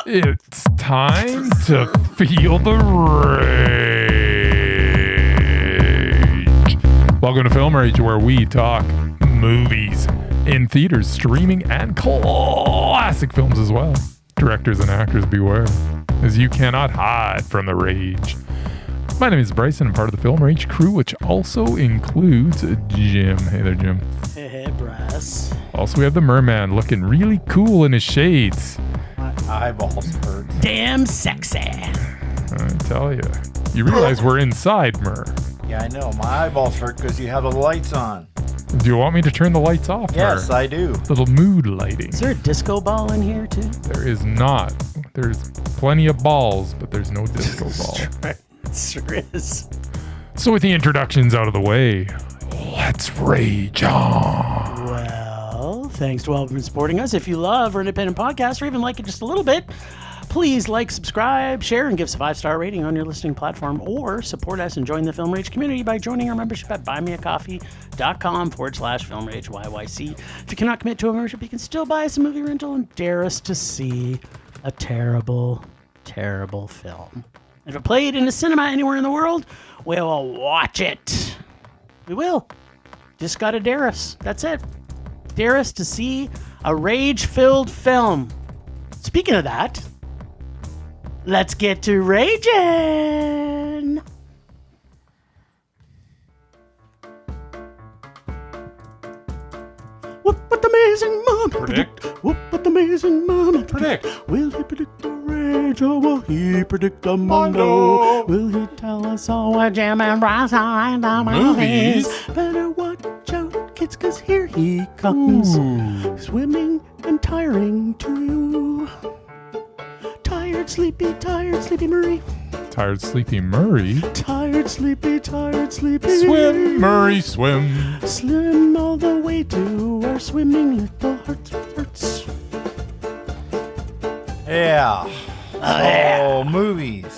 It's time to feel the rage. Welcome to Film Rage, where we talk movies in theaters, streaming, and classic films as well. Directors and actors beware, as you cannot hide from the rage. My name is Bryce, and I'm part of the Film Rage crew, which also includes Jim. Hey there, Jim. Hey, Bryce. Also, we have the Merman looking really cool in his shades. My eyeballs hurt. Damn sexy. I tell you. You realize we're inside, Mer. Yeah, I know. My eyeballs hurt because you have the lights on. Do you want me to turn the lights off, Yes, Mer? I do. Little mood lighting. Is there a disco ball in here, too? There is not. There's plenty of balls, but there's no disco ball. Sure is. So with the introductions out of the way, let's rage on. Well, thanks to all for supporting us. If you love our independent podcast or even like it just a little bit, please like, subscribe, share, and give us a 5-star rating on your listening platform, or support us and join the Film Rage community by joining our membership at buymeacoffee.com/filmrage YYC. If you cannot commit to a membership, you can still buy us a movie rental and dare us to see a terrible, terrible film. If it played in a cinema anywhere in the world, we will watch it. We will. Just gotta dare us. That's it. Dare us to see a rage-filled film. Speaking of that, let's get to raging. What amazing moment? Predict. What amazing moment? Predict. Will he predict the rage or will he predict the mondo? Will he tell us all what Jim and Bryce are in the movies? Better watch out, kids, cause here he comes. Ooh. Swimming and tiring to you. Tired, sleepy Murray. Tired, sleepy Murray. Tired, sleepy. Swim, Murray, swim. Slim all the way to our swimming little hearts. Yeah. yeah. Movies.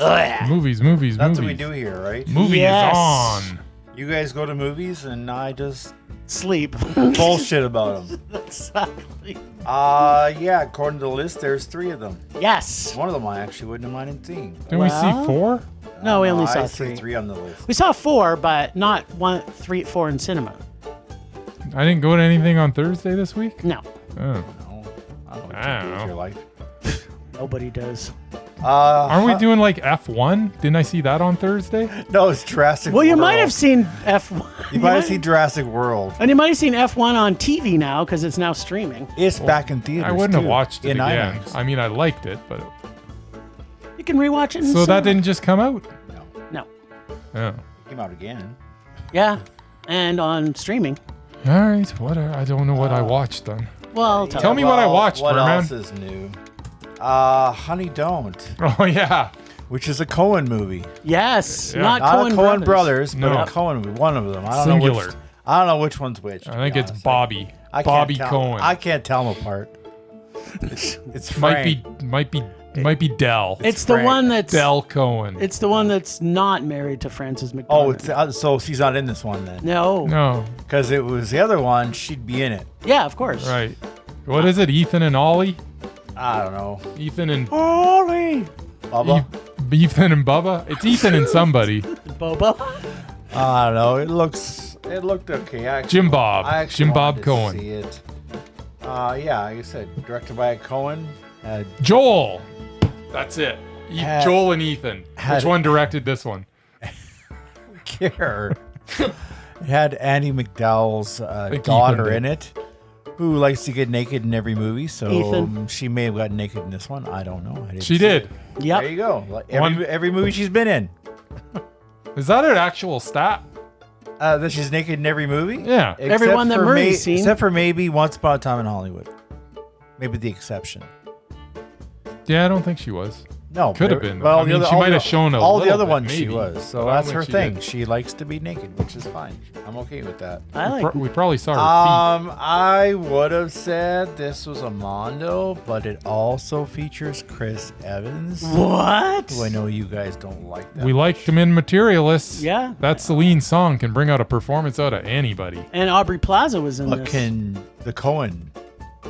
Movies. That's what we do here, right? Movie Yes. is on. You guys go to movies and I just Sleep. bullshit about them. Exactly. Yeah, according to the list, there's 3 of them. Yes. One of them I actually wouldn't have minded seeing. Didn't we see 4? No, we only saw I see 3. 3 on the list. We saw 4, but not 4 in cinema. I didn't go to anything on Thursday this week? No, Oh. No, I don't know what I you do don't with know. your life. nobody does. Aren't we doing like F1? Didn't I see that on Thursday? No, it's Jurassic Well, you World. might have seen F1. You might have seen Jurassic World. And you might have seen F1 on TV now because it's now streaming. It's back in theaters. I wouldn't have too, watched it in again. IMAX. I mean, I liked it, but... You can rewatch it in So that cinema. didn't just come out? No. Oh. It came out again. Yeah. And on streaming. All right, I don't know what I watched then. Well, Tell me what I watched, What Merman. else is new? Honey Don't, Oh, yeah. which is a Cohen movie. Yes. Yeah. Not Not Cohen a Cohen Brothers, No. but a Cohen movie. One of them. I don't Singular. know which. I don't know which one's which. I to think be it's honest. Bobby. I can't Bobby tell- Cohen. I can't tell them apart. It's might Frank. be Dell. It's the Frank. one that's Dell Cohen. It's the one that's not married to Frances McDormand. Oh, it's so she's not in this one then, no. No, because it was the other one. She'd be in it. Yeah, of course. right. What is it? Ethan and Ollie? I don't know. Ethan and Ollie. Bubba. Ethan and Bubba? It's Ethan and somebody. Boba. I don't know. It looked okay. Jim Bob. I actually Jim Bob wanted to Cohen. See it. Yeah, like I said, directed by Cohen. Joel. That's it. Had- Joel and Ethan. had- Which one directed this one? Care. It had Andy McDowell's think daughter Ethan in it, who likes to get naked in every movie. So Ethan. she may have gotten naked in this one. I don't know. I didn't She see did. it. Yep. There you go. Like One- every movie she's been in. Is that an actual stat? That she's naked in every movie. Yeah. Except Everyone that for Murray's seen. except for maybe Once Upon a Time in Hollywood. Maybe the exception. Yeah, I don't think she was. No, Could have but- been. Well, I mean, the other- she all might the- have shown a all the little other bit, ones she maybe, was. So but I don't that's think her she thing. did. She likes to be naked, which is fine. I'm okay with that. I like We probably saw her I would have said this was a Mondo, but it also features Chris Evans. What? Who I know you guys don't like that. feet. We liked him in Materialists. Yeah. That Celine song can bring out a performance out of anybody. And Aubrey Plaza was in But this. can the Cohen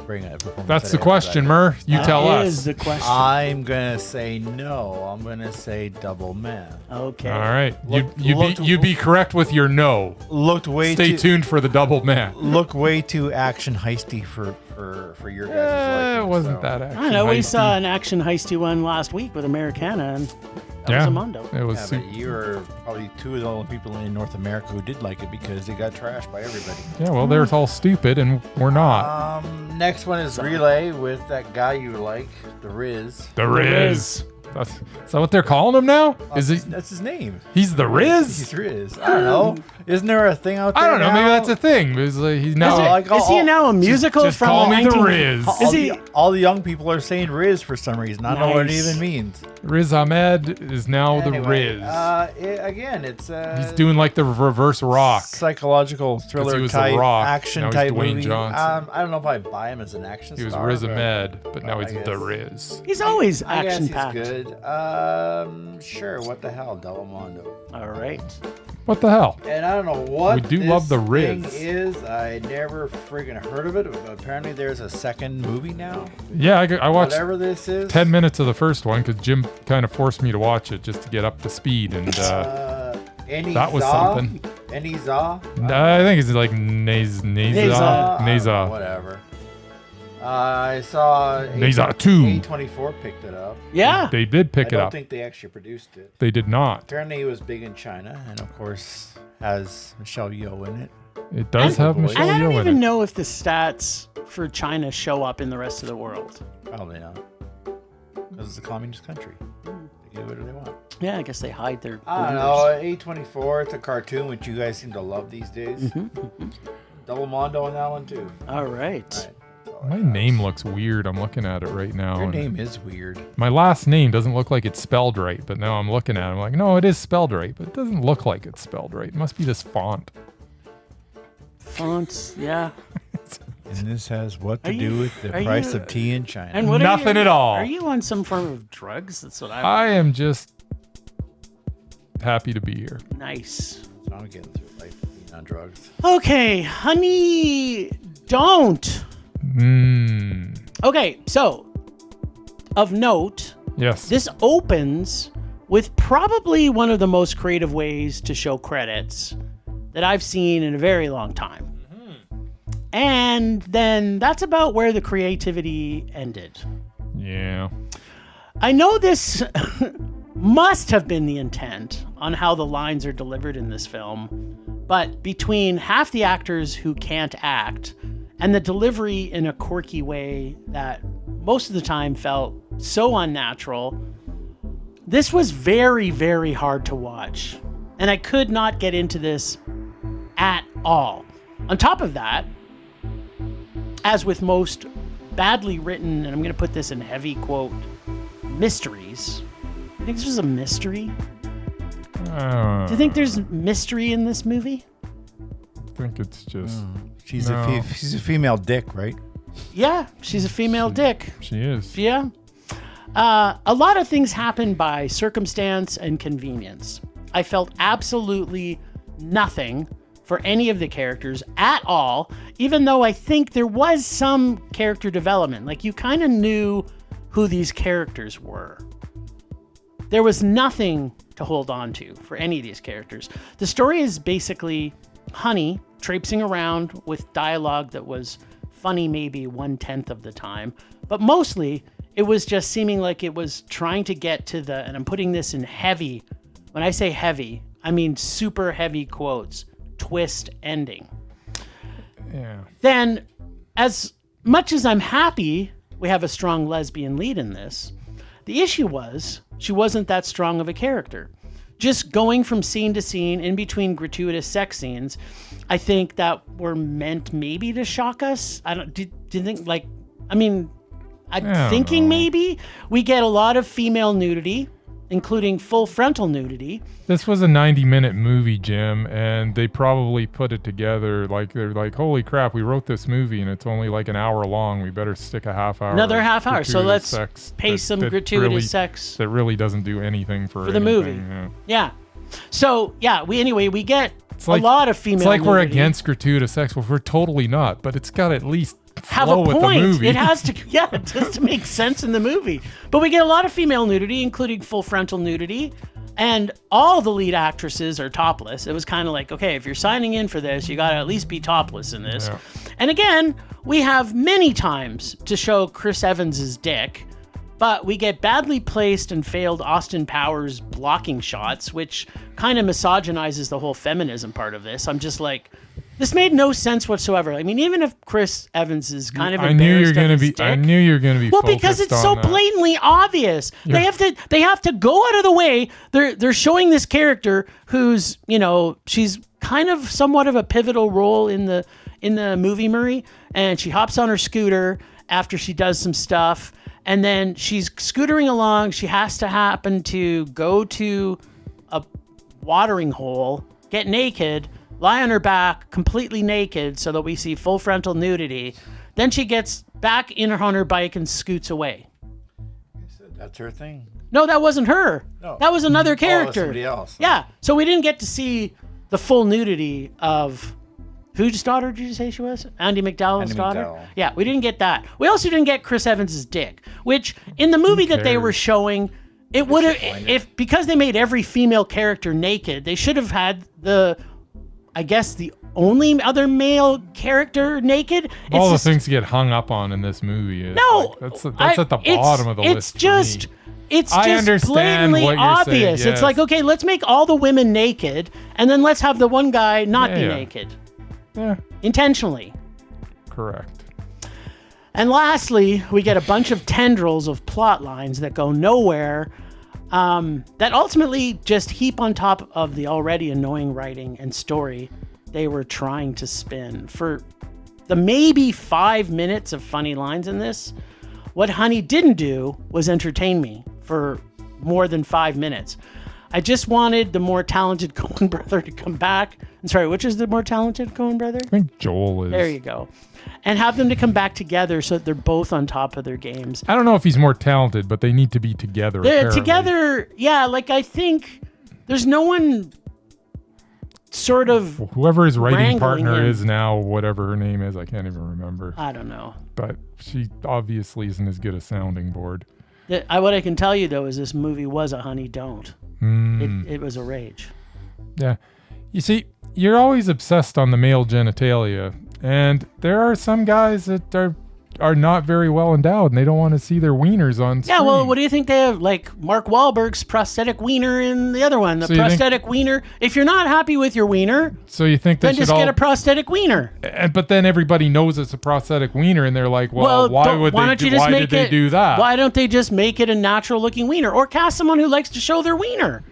bring a performance. That's the that question, everybody- Mur. You tell That us. is the question. I'm gonna say no. I'm gonna say Double Man. Okay. All right. Look- You be correct with your no. Looked way Stay too tuned for the double man. look way too action heisty for your guys' liking. It wasn't so. that action. I don't know. We heisty. saw an action heisty one last week with Americana, and that was Yeah, a Mondo. it was. Yeah, but you were probably two of the only people in North America who did like it because it got trashed by everybody. Yeah, well, they're all stupid, and we're not. Next one is Relay with that guy you like, the Riz. The Riz. Is that what they're calling him now? Is he? That's his name. He's the Riz. He's Riz. I don't know. Isn't there a thing out there? I don't know. Maybe now? that's a thing. He's now. Is he now a musical just from call the me the 19 Riz. Is he? All the young people are saying Riz for some reason. I don't know what it Nice. even means. Riz Ahmed is now the Anyway, Riz. It's He's doing like the reverse rock. psychological thriller was The type, Rock. action Now he's type Dwayne movie. Johnson. I don't know if I buy him as an action He was star. Riz but Ahmed, but now I he's guess. the Riz. He's always I guess action he's packed. good. Sure. What the hell, Telemondo? All right. What the hell? And I don't know what We do this love the thing Riz. is. I never friggin' heard of it, but apparently there's a second movie now. Yeah, I watched Whatever this is. 10 minutes of the first one because Jim kind of forced me to watch it just to get up to speed, and Any that was Za? something. Any Za? I think it's like Neza. Neza. Whatever. I saw Neza 2. A24 picked it up. Yeah. They did pick I it don't up. think they actually produced it. They did not. Apparently, it was big in China, and of course, has Michelle Yeoh in it. It does And- have Michelle And I don't Yeoh in even it. know if the stats for China show up in the rest of the world. Probably not, because it's a communist country. They do whatever they want. Yeah, I guess they hide their. I don't know. A24. It's a cartoon, which you guys seem to love these days. Mm-hmm. Double Mondo on that one too. All right. All right. That's all I My got. name looks weird. I'm looking at it right now. Your and name is weird. My last name doesn't look like it's spelled right, but now I'm looking at it. I'm like, no, it is spelled right, but it doesn't look like it's spelled right. It must be this font. Fonts, yeah. And this has what to Are do you- with the are price you- of tea in China. And what Nothing are you, at all. Are you on some form of drugs? That's what I am just happy to be here. Nice. So I'm getting through life being on drugs. Okay, honey, don't. Okay, so of note, Yes. this opens with probably one of the most creative ways to show credits that I've seen in a very long time. And then that's about where the creativity ended. Yeah. I know this must have been the intent on how the lines are delivered in this film, but between half the actors who can't act and the delivery in a quirky way that most of the time felt so unnatural, this was very, very hard to watch. And I could not get into this at all. On top of that, as with most badly written, and I'm going to put this in heavy quote, mysteries. You think this was a mystery? Do you think there's mystery in this movie? I think it's just. She's No. she's a female dick, right? Yeah, she's a female dick. She is. Yeah. A lot of things happen by circumstance and convenience. I felt absolutely nothing for any of the characters at all, even though I think there was some character development. Like, you kind of knew who these characters were. There was nothing to hold on to for any of these characters. The story is basically Honey traipsing around with dialogue that was funny maybe 1/10 of the time, but mostly it was just seeming like it was trying to get to the, and I'm putting this in heavy, when I say heavy, I mean super heavy quotes, twist ending. Yeah. Then, as much as I'm happy we have a strong lesbian lead in this, the issue was she wasn't that strong of a character. Just going from scene to scene in between gratuitous sex scenes, I think that were meant maybe to shock us. I don't. Do you think, like? I mean, I'm don't thinking know. maybe we get a lot of female nudity, including full frontal nudity. This was a 90-minute movie, Jim, and they probably put it together like they're like, holy crap, we wrote this movie and it's only like an hour long. We better stick a half hour. Another of half hour. So gratuitous let's sex pay some gratuitous really, sex. that really doesn't do anything for the movie. anything, yeah. Yeah. So yeah, we get like- a lot of female. It's like we're nudity. against gratuitous sex. Well, we're totally not, but it's got to at least have flow a with point. the movie. It has to, yeah, it has to make sense in the movie. But we get a lot of female nudity, including full frontal nudity, and all the lead actresses are topless. It was kind of like, okay, if you're signing in for this, you got to at least be topless in this. Yeah. And again, we have many times to show Chris Evans's dick, but we get badly placed and failed Austin Powers blocking shots, which kind of misogynizes the whole feminism part of this. I'm just like, this made no sense whatsoever. I mean, even if Chris Evans is kind of embarrassed of his dick, I knew you were gonna be. well, because it's so blatantly obvious. Yeah. They have to go out of the way. They're showing this character who's, she's kind of somewhat of a pivotal role in the movie, Murray, and she hops on her scooter after she does some stuff, and then she's scootering along. She has to happen to go to a watering hole, get naked, lie on her back completely naked so that we see full frontal nudity. Then she gets back on her bike and scoots away. That's her thing. No, that wasn't her. No. That was another Oh, character. somebody else. Yeah. So we didn't get to see the full nudity of whose daughter did you say she was? Andy McDowell's daughter? McDowell. Yeah, we didn't get that. We also didn't get Chris Evans's dick, which in the movie that they were showing, it would have, because they made every female character naked, they should have had the only other male character naked. All the things to get hung up on in this movie. No, that's at the bottom of the list. It's I just understand blatantly what you're obvious. saying, It's yes. like, okay, let's make all the women naked, and then let's have the one guy not be naked. Yeah, Intentionally. correct. And lastly, we get a bunch of tendrils of plot lines that go nowhere, that ultimately just heap on top of the already annoying writing and story they were trying to spin. For the maybe 5 minutes of funny lines in this, what Honey didn't do was entertain me for more than 5 minutes. I just wanted the more talented Cohen brother to come back. I'm sorry, which is the more talented Cohen brother? I think Joel is. There you go. And have them to come back together so that they're both on top of their games. I don't know if he's more talented, but they need to be together. They're apparently. together, yeah, like I think there's no one sort of Whoever his writing wrangling partner him. is now, whatever her name is, I can't even remember. I don't know. But she obviously isn't as good a sounding board. What I can tell you, though, is this movie was a Honey Don't. It was a rage. Yeah. You see, you're always obsessed on the male genitalia, and there are some guys that are not very well endowed, and they don't want to see their wieners on screen. Yeah, well, what do you think they have? Like Mark Wahlberg's prosthetic wiener in the other one. The So you think- prosthetic wiener. If you're not happy with your wiener, So you think they then should just all... get a prosthetic wiener. But then everybody knows it's a prosthetic wiener, and they're like, well, why did they do that? Why don't they just make it a natural looking wiener, or cast someone who likes to show their wiener?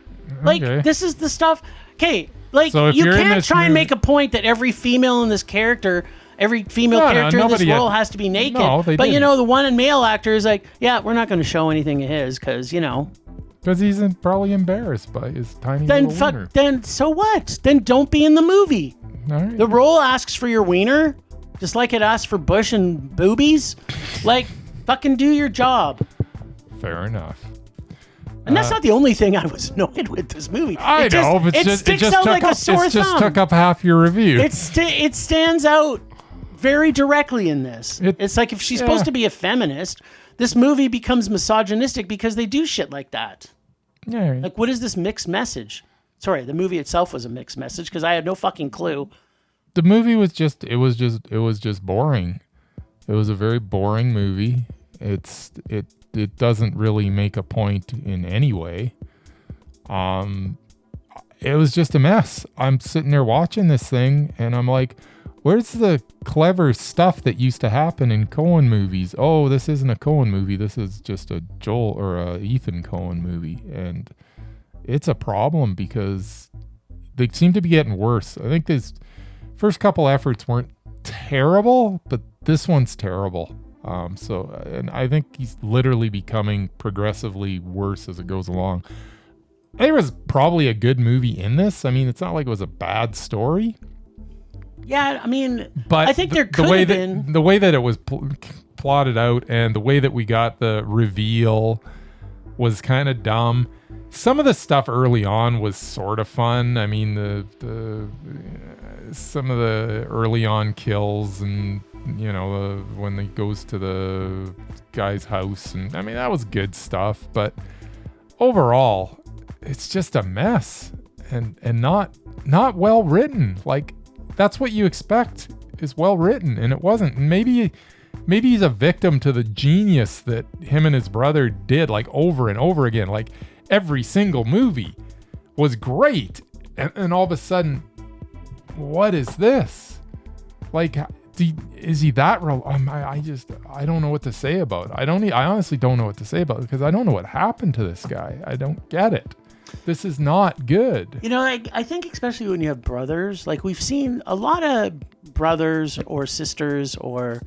Like Okay. this is the stuff. Okay, like So if you you're in can't this try and movie- make a point that every female in this character. Every female character in this nobody role had- has to be naked. No, they but didn't. the one male actor is like, yeah, we're not going to show anything of his because Because he's probably embarrassed by his tiny then little wiener. then so what? Then don't be in the movie. All right. The role asks for your wiener, just like it asks for bush and boobies. Like, fucking do your job. Fair enough. And that's not the only thing I was annoyed with this movie. I know, but it sticks just out took like up, a sore it just thumb. took up half your review. It stands out very directly in this. It's like if she's supposed to be a feminist, this movie becomes misogynistic because they do shit like that. Yeah. Like, what is this mixed message? Sorry, the movie itself was a mixed message because I had no fucking clue. The movie was just boring. It was a very boring movie. It doesn't really make a point in any way. It was just a mess. I'm sitting there watching this thing and I'm like, where's the clever stuff that used to happen in Cohen movies? Oh, this isn't a Cohen movie. This is just a Joel or a Ethan Cohen movie. And it's a problem because they seem to be getting worse. I think these first couple efforts weren't terrible, but this one's terrible. And I think he's literally becoming progressively worse as it goes along. There was probably a good movie in this. I mean, it's not like it was a bad story. Yeah, I mean, But I think there could have been. The way that it was plotted out and the way that we got the reveal was kind of dumb. Some of the stuff early on was sort of fun. I mean, some of the early on kills and when he goes to the guy's house, and I mean that was good stuff, but overall it's just a mess and not well written. Like that's what you expect is well written, and it wasn't. And maybe he's a victim to the genius that him and his brother did, like over and over again. Like every single movie was great, and all of a sudden, what is this? Like, is he that real? I don't know what to say about it. I honestly don't know what to say about it because I don't know what happened to this guy. I don't get it. This is not good. I think especially when you have brothers, like we've seen a lot of brothers or sisters or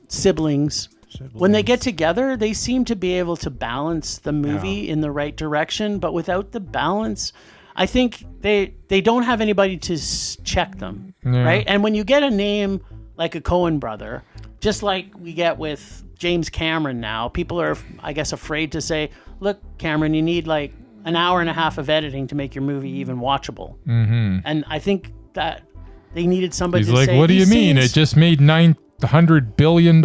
siblings. When they get together, they seem to be able to balance the movie in the right direction, but without the balance, I think they don't have anybody to check them, right? And when you get a name like a Cohen brother, just like we get with James Cameron now, people are, I guess, afraid to say, look, Cameron, you need like an hour and a half of editing to make your movie even watchable. Mm-hmm. And I think that they needed somebody to say... He's like, what do you mean? It just made $900 billion.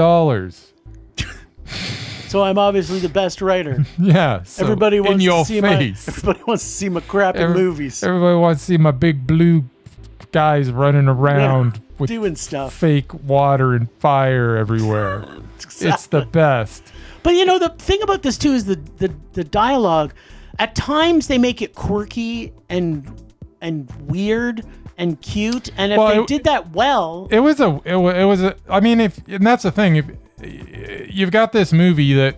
So I'm obviously the best writer. Yeah. So everybody wants to see everybody wants to see my crappy movies. Everybody wants to see my big blue guys running around with doing stuff. Fake water and fire everywhere. Exactly. It's the best. But the thing about this too is the dialogue. At times they make it quirky and weird and cute, and if they did that well, it was a. I mean, and that's the thing. If you've got this movie that,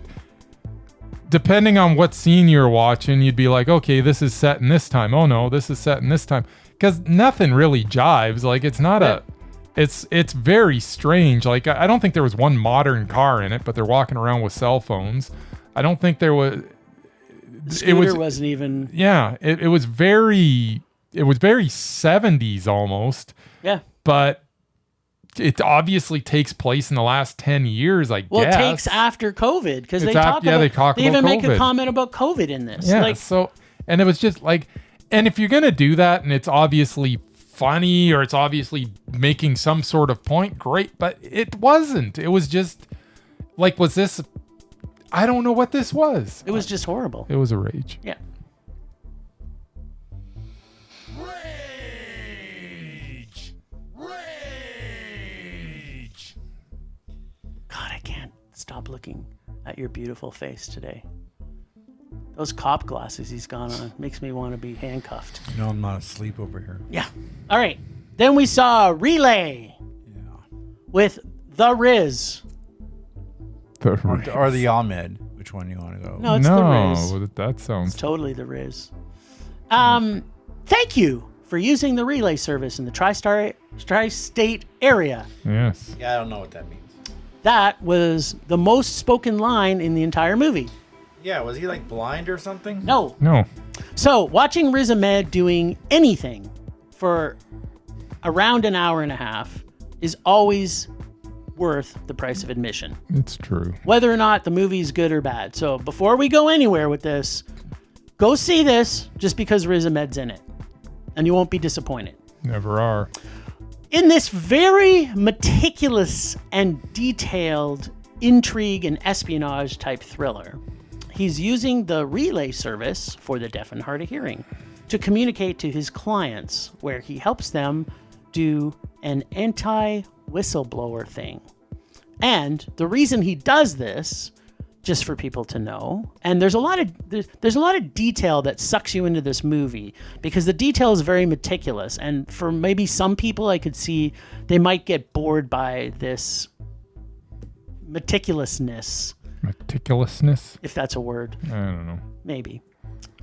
depending on what scene you're watching, you'd be like, okay, this is set in this time. Oh no, this is set in this time, because nothing really jives. Like it's not it's very strange. Like I don't think there was one modern car in it, but they're walking around with cell phones. I don't think there was. The scooter wasn't even. Yeah, it was very 70s almost. Yeah, but it obviously takes place in the last 10 years, I guess. Well, it takes after COVID, because they even make a comment about COVID in this. Yeah, and it was just like, and if you're going to do that and it's obviously funny or it's obviously making some sort of point, great, but it wasn't. It was just like, was this, I don't know what this was. It was just horrible. It was a rage. Yeah. God, I can't stop looking at your beautiful face today. Those cop glasses he's gone on makes me want to be handcuffed. I'm not asleep over here. Yeah. All right. Then we saw Relay with the Riz. Or the Ahmed. Which one you want to go? No, it's the Riz. No, that sounds... It's totally the Riz. Thank you for using the Relay service in the tri-state area. Yes. Yeah, I don't know what that means. That was the most spoken line in the entire movie. Yeah, was he like blind or something? No. So, watching Riz Ahmed doing anything for around an hour and a half is always worth the price of admission. It's true. Whether or not the movie is good or bad. So, before we go anywhere with this, go see this just because Riz Ahmed's in it. And you won't be disappointed. Never are. In this very meticulous and detailed intrigue and espionage type thriller, he's using the Relay service for the deaf and hard of hearing to communicate to his clients, where he helps them do an anti-whistleblower thing. And the reason he does this, just for people to know, and there's a lot of detail that sucks you into this movie because the detail is very meticulous, and for maybe some people I could see they might get bored by this meticulousness, if that's a word. I don't know, maybe,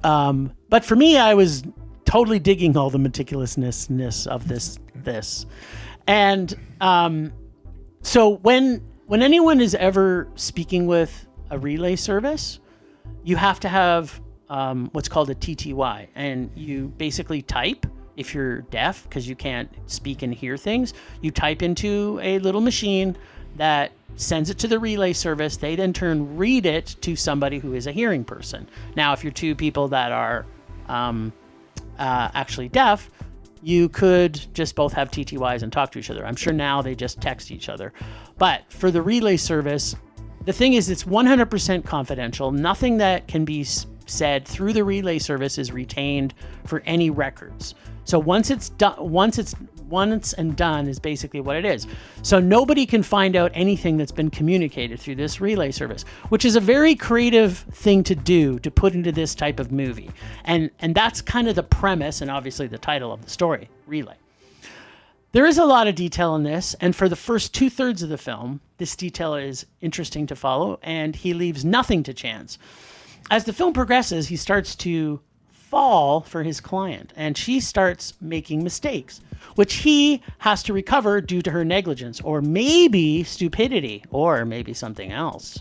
but for me, I was totally digging all the meticulousness of this. And so when anyone is ever speaking with a Relay service, you have to have what's called a TTY, and you basically type, if you're deaf because you can't speak and hear things, you type into a little machine that sends it to the Relay service. They then read it to somebody who is a hearing person. Now, if you're two people that are actually deaf, you could just both have TTYs and talk to each other. I'm sure now they just text each other. But for the relay service, the thing is it's 100% confidential. Nothing that can be said through the relay service is retained for any records. So once it's and done is basically what it is. So nobody can find out anything that's been communicated through this relay service, which is a very creative thing to do to put into this type of movie. And that's kind of the premise and obviously the title of the story, Relay. There is a lot of detail in this, and for the first 2/3 of the film, this detail is interesting to follow, and he leaves nothing to chance. As the film progresses, he starts to fall for his client, and she starts making mistakes, which he has to recover due to her negligence, or maybe stupidity, or maybe something else.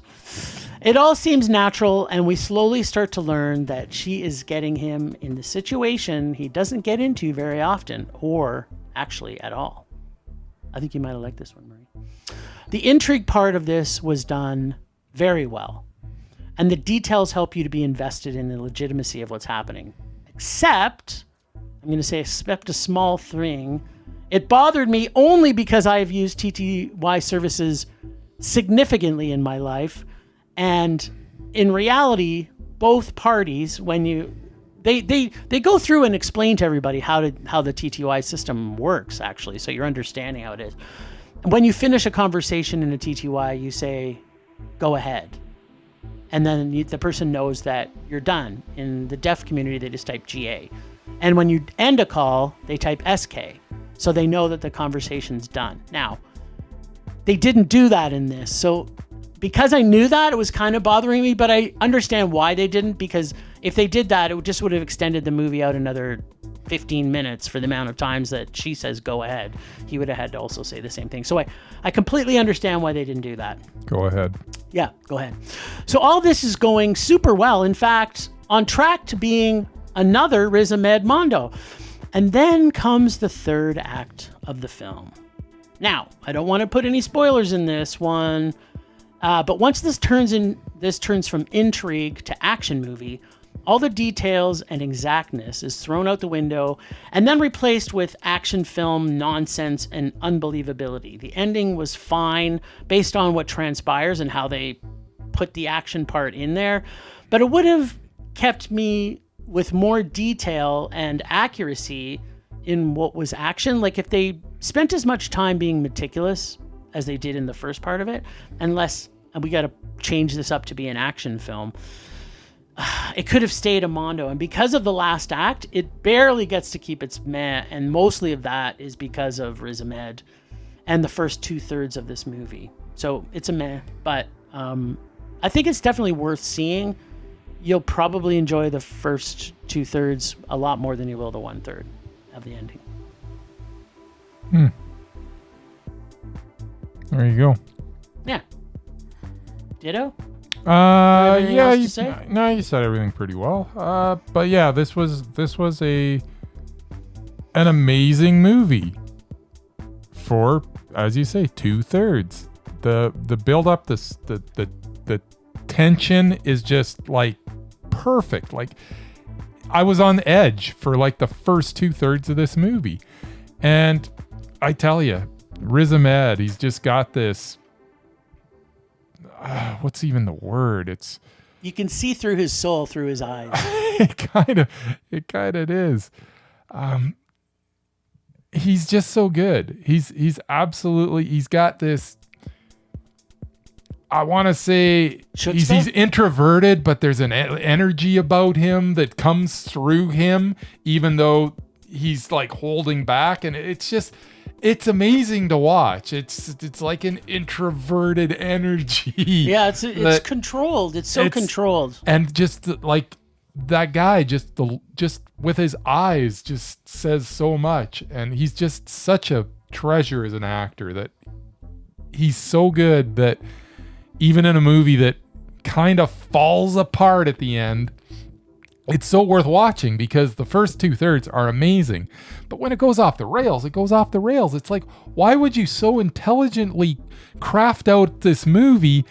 It all seems natural, and we slowly start to learn that she is getting him in the situation he doesn't get into very often, or actually at all. I think you might have liked this one, Marie. The intrigue part of this was done very well, and the details help you to be invested in the legitimacy of what's happening. Except a small thing. It bothered me only because I have used TTY services significantly in my life, and in reality, both parties, when they go through and explain to everybody how the TTY system works, actually, so you're understanding how it is. When you finish a conversation in a TTY, you say, "Go ahead." And then the person knows that you're done. In the deaf community, they just type GA. And when you end a call, they type SK. So they know that the conversation's done. Now, they didn't do that in this. So because I knew that, it was kind of bothering me, but I understand why they didn't, because if they did that, it just would have extended the movie out another 15 minutes for the amount of times that she says, "Go ahead." He would have had to also say the same thing. So I completely understand why they didn't do that. Go ahead. Yeah, go ahead. So all this is going super well. In fact, on track to being another Riz Ahmed Mondo. And then comes the third act of the film. Now, I don't want to put any spoilers in this one, but once this turns from intrigue to action movie, all the details and exactness is thrown out the window and then replaced with action film nonsense and unbelievability. The ending was fine based on what transpires and how they put the action part in there, but it would have kept me with more detail and accuracy in what was action. Like if they spent as much time being meticulous as they did in the first part of it, and we got to change this up to be an action film, it could have stayed a Mondo. And because of the last act, it barely gets to keep its meh, and mostly of that is because of Riz Ahmed and the first 2/3 of this movie. So it's a meh, but I think it's definitely worth seeing. You'll probably enjoy the first 2/3 a lot more than you will the 1/3 of the ending. There you go. Yeah. Ditto? Yeah, you said everything pretty well. But yeah, this was an amazing movie for, as you say, 2/3. The build up, the tension is just like perfect. Like I was on edge for like the first 2/3 of this movie, and I tell you, Riz Ahmed, he's just got this. What's even the word? You can see through his soul through his eyes. It kind of is. He's just so good. He's got this. I want to say he's introverted, but there's an energy about him that comes through him, even though he's like holding back, and it's amazing to watch. It's like an introverted energy. Yeah, it's controlled. It's so controlled. And just like that guy, just with his eyes, just says so much. And he's just such a treasure as an actor, that he's so good that even in a movie that kind of falls apart at the end, it's so worth watching, because the first 2/3 are amazing. But when it goes off the rails, it goes off the rails. It's like, why would you so intelligently craft out this movie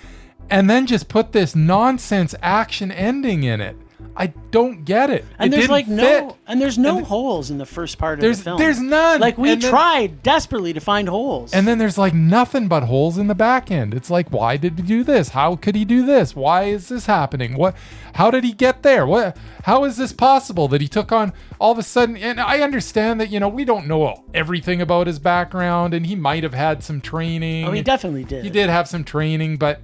and then just put this nonsense action ending in it? I don't get it. And it there's didn't like fit. there's no holes in the first part of the film. There's none. Like we And then- tried desperately to find holes. And then there's like nothing but holes in the back end. It's like, why did he do this? How could he do this? Why is this happening? How did he get there? How is this possible that he took on all of a sudden? And I understand that, we don't know everything about his background, and he might have had some training. Oh, he definitely did. He did have some training, but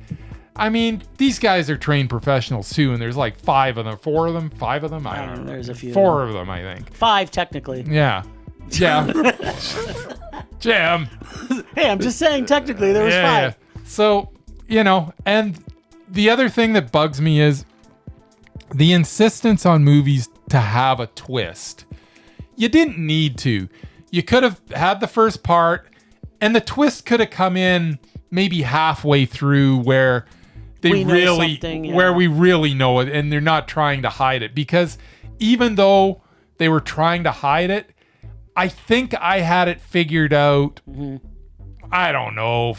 I mean, these guys are trained professionals too, and there's like 5 of them, 4 of them, 5 of them. I don't know. There's a few. 4 of them, I think. 5 technically. Yeah. Jam. Hey, I'm just saying technically there was 5. Yeah. So, and the other thing that bugs me is the insistence on movies to have a twist. You didn't need to. You could have had the first part, and the twist could have come in maybe halfway through where we really know it, and they're not trying to hide it. Because even though they were trying to hide it, I think I had it figured out. I don't know,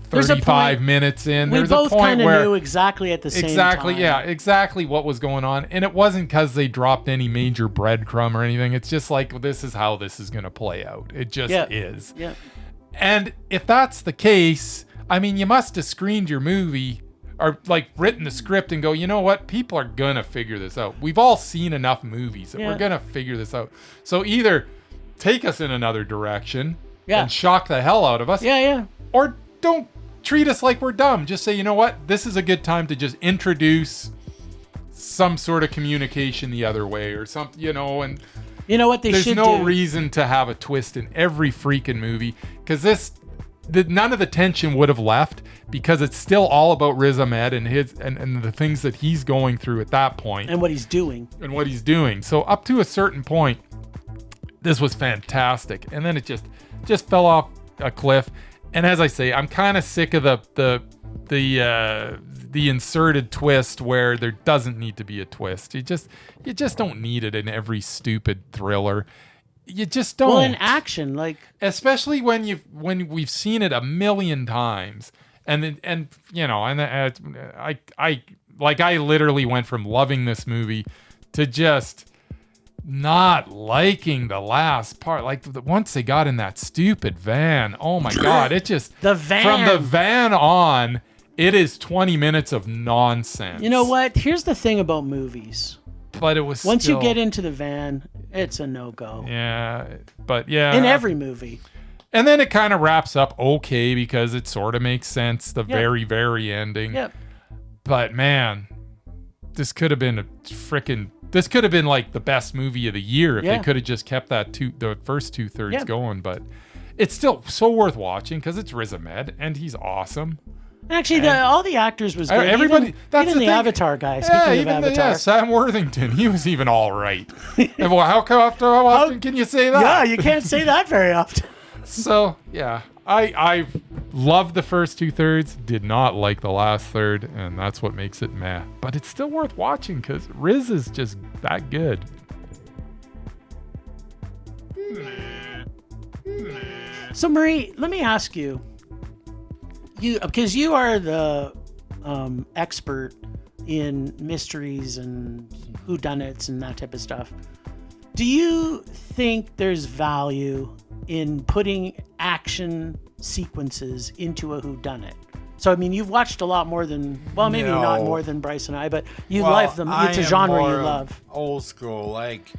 35 minutes in. We There's both a point kind of where knew exactly at the same time. Exactly what was going on. And it wasn't because they dropped any major breadcrumb or anything. It's just like, this is how this is going to play out. It just is. Yeah. And if that's the case, I mean, you must have screened your movie or like written the script and go, you know what? People are going to figure this out. We've all seen enough movies that we're going to figure this out. So either take us in another direction and shock the hell out of us. Or don't treat us like we're dumb. Just say, you know what? This is a good time to just introduce some sort of communication the other way or something, and you know what they should do? There's no reason to have a twist in every freaking movie, because none of the tension would have left, because it's still all about Riz Ahmed and his and the things that he's going through at that point and what he's doing. So up to a certain point, this was fantastic, and then it just fell off a cliff. And as I say, I'm kind of sick of the inserted twist where there doesn't need to be a twist. You just don't need it in every stupid thriller. You just don't. Well, in action, like especially when we've seen it a million times, I literally went from loving this movie to just not liking the last part. Like once they got in that stupid van, oh my god, it just the van. From the van on, it is 20 minutes of nonsense. You know what? Here's the thing about movies. But it was once you get into the van, it's a no-go. Yeah, but yeah. In every movie. And then it kind of wraps up okay because it sort of makes sense, the very, very ending. Yep. But man, this could have been like the best movie of the year if they could have just kept the first 2/3 going. But it's still so worth watching because it's Riz Ahmed and he's awesome. Actually, all the actors was good. Everybody, even the Avatar guy. Speaking of Avatar, Sam Worthington, he was even all right. And well, how often can you say that? Yeah, you can't say that very often. So yeah, I loved the first 2/3, did not like the last third, and that's what makes it meh. But it's still worth watching because Riz is just that good. So Marie, let me ask you. Because you are the expert in mysteries and whodunits and that type of stuff. Do you think there's value in putting action sequences into a whodunit? So, I mean, you've watched a lot more than, well, maybe not more than Bryce and I, but you love them. It's a genre you love. Old school, like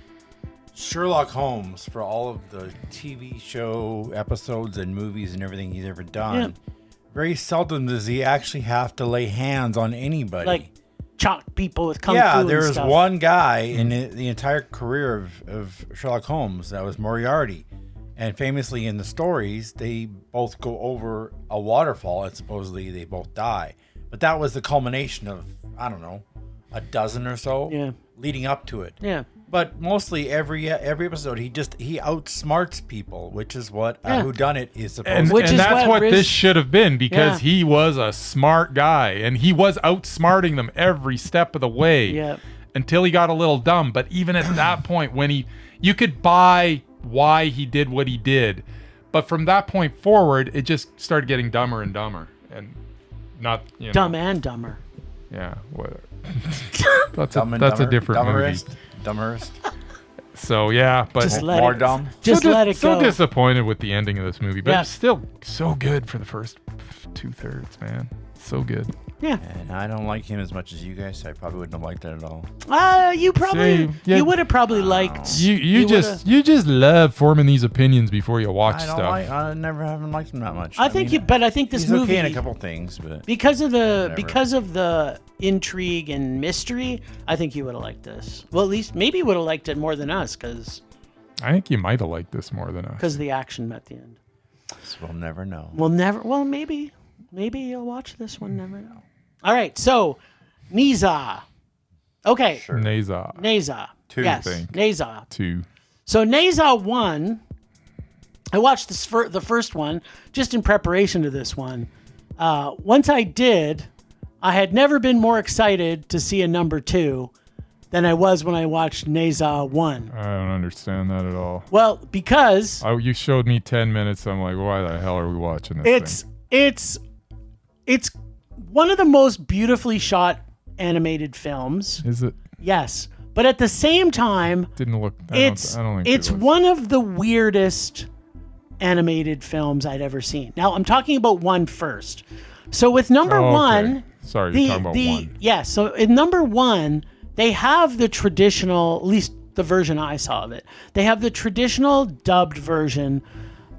Sherlock Holmes, for all of the TV show episodes and movies and everything he's ever done. Yeah. Very seldom does he actually have to lay hands on anybody. Like chop people with kung fu and stuff. Yeah, there was one guy in the entire career of Sherlock Holmes that was Moriarty. And famously in the stories, they both go over a waterfall and supposedly they both die. But that was the culmination of, I don't know, a dozen or so leading up to it. Yeah. But mostly every episode, he outsmarts people, which is what a whodunit is supposed to be. And that's what this should have been, because he was a smart guy, and he was outsmarting them every step of the way until he got a little dumb. But even at that point, when you could buy why he did what he did, but from that point forward, it just started getting dumber and dumber, and not dumb and dumber. Yeah, whatever. That's Dumb and a Dumber- different movie. Dumberest. So yeah, but Just let More it, dumb. just so let it go. So disappointed with the ending of this movie, but Yeah. it's still so good for the first 2/3, man. So good. Yeah. And I don't like him as much as you guys. So I probably wouldn't have liked it at all. You probably See, yeah. you would have probably liked. You just love forming these opinions before you watch I don't stuff. I never haven't liked him that much. I think mean, but I think this he's movie okay in a couple things, but because of Whatever. the intrigue and mystery, I think you would have liked this. Well, at least maybe you would have liked it more than us because I think you might have liked this more than us. of the action at the end. we'll never know. We'll never. Well, maybe you'll watch this one. Never know. All right, so Neza. Okay, Sure. Neza. Neza. Yes, I think. Neza. 2. So Neza 1, I watched the first one just in preparation to this one. Once I did, I had never been more excited to see a number 2 than I was when I watched Neza 1. I don't understand that at all. Well, because You showed me 10 minutes. I'm like, why the hell are we watching this it's one of the most beautifully shot animated films. thing? Is it? Yes. But at the same time, Didn't look. I don't think it's it was. one of the weirdest animated films I'd ever seen. Now I'm talking about one first. So with number Oh, okay. one, Sorry, you're talking about one. yeah. So in number one, they have the traditional, at least the version I saw of it. They have the traditional dubbed version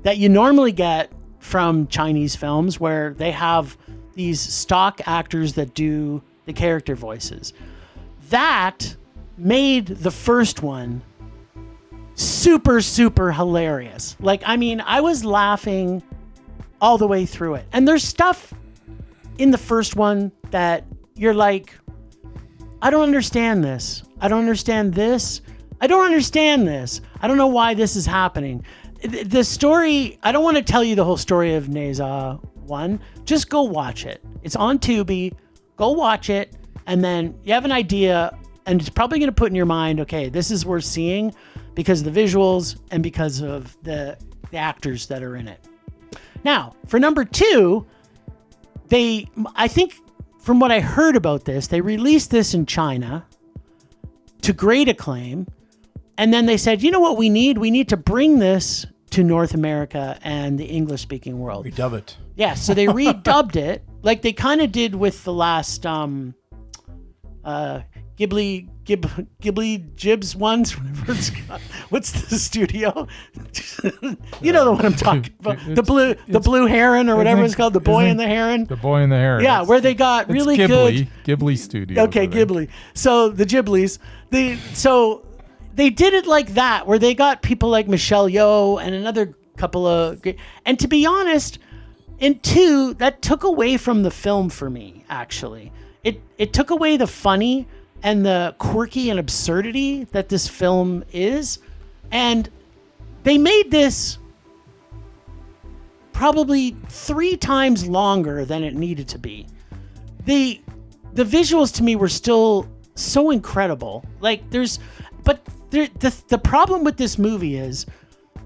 that you normally get from Chinese films, where they have these stock actors that do the character voices. That made the first one super, super hilarious. Like, I mean, I was laughing all the way through it. And there's stuff in the first one that you're like, I don't understand this. I don't understand this. I don't understand this. I don't know why this is happening. The story, I don't want to tell you the whole story of Neza 1. Just go watch it. It's on Tubi. Go watch it. And then you have an idea, and it's probably going to put in your mind, okay, this is worth seeing because of the visuals and because of the actors that are in it. Now, for number 2, I think from what I heard about this, they released this in China to great acclaim. And then they said, you know what we need? We need to bring this to North America and the English-speaking world. Redub it. Yeah, so they redubbed it like they kind of did with the last Ghibli Jibs ones. Whatever it's called. What's the studio? You know the one I'm talking about. The blue heron or whatever it's called. The boy and the heron. The Boy and the Heron. Yeah, where they got really good. Ghibli Studio. Okay, Ghibli. So the Ghiblis. They did it like that, where they got people like Michelle Yeoh and another couple of. And to be honest, in 2, that took away from the film for me. Actually, it took away the funny and the quirky and absurdity that this film is, and they made this probably 3 times longer than it needed to be. The visuals to me were still so incredible. Like the problem with this movie is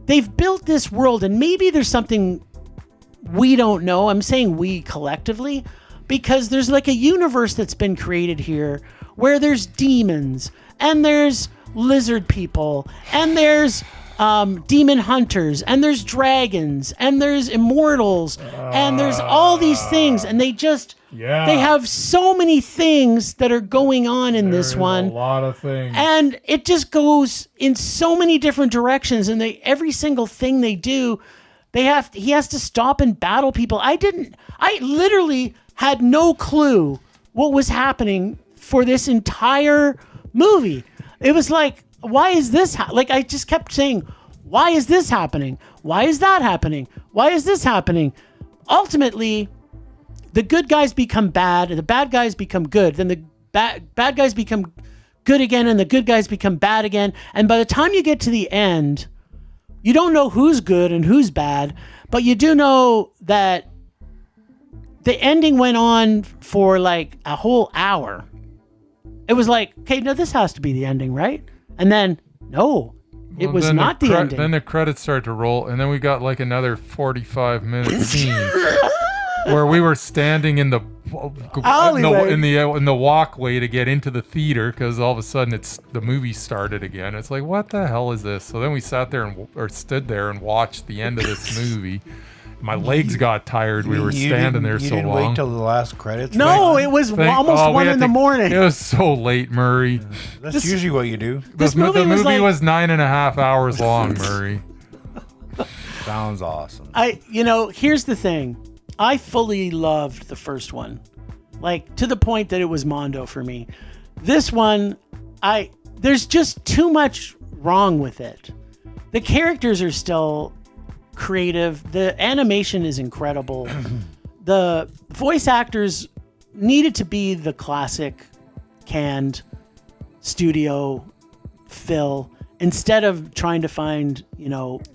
they've built this world, and maybe there's something we don't know. I'm saying we collectively, because there's like a universe that's been created here where there's demons and there's lizard people and there's demon hunters and there's dragons and there's immortals and there's all these things, and they have so many things that are going on in this one. A lot of things. And it just goes in so many different directions, and every single thing they do, he has to stop and battle people. I literally had no clue what was happening for this entire movie. It was like, why is this like I just kept saying, why is this happening? Why is that happening? Why is this happening? Ultimately, the good guys become bad and the bad guys become good. Then the bad guys become good again and the good guys become bad again. And by the time you get to the end, you don't know who's good and who's bad, but you do know that the ending went on for like a whole hour. It was like, okay, no, this has to be the ending, right? And then, no, it was not the ending. Then the credits started to roll, and then we got like another 45-minute scene where we were standing in the Alleyway. in the walkway to get into the theater because all of a sudden the movie started again. It's like, what the hell is this? So then we sat there or stood there and watched the end of this movie. My legs got tired. We were standing there so long. You didn't wait till the last credits? No, it was almost 1 in the morning. It was so late, Murray. That's usually what you do. This The movie movie was was 9.5 hours long, Murray. Sounds awesome. Here's the thing. I fully loved the first one. Like, to the point that it was Mondo for me. This one, there's just too much wrong with it. The characters are still creative. The animation is incredible. The voice actors needed to be the classic canned studio fill instead of trying to find,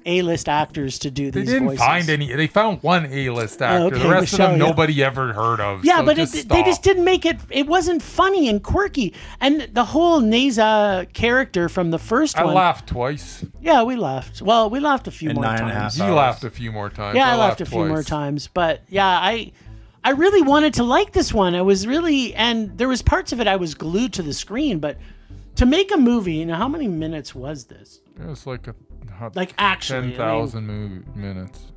A-list actors to do these voices. They didn't find any. They found one A-list actor. Okay, the rest of them Michelle, nobody ever heard of. Yeah, so but they just didn't make it. It wasn't funny and quirky. And the whole Neza character from the first one. I laughed twice. Yeah, we laughed. Well, we laughed a few more 9.5 times. You laughed a few more times. Yeah, I laughed a few more times. But yeah, I really wanted to like this one. I was really, and there was parts of it I was glued to the screen. But to make a movie, how many minutes was this? It was like actually 10,000 minutes.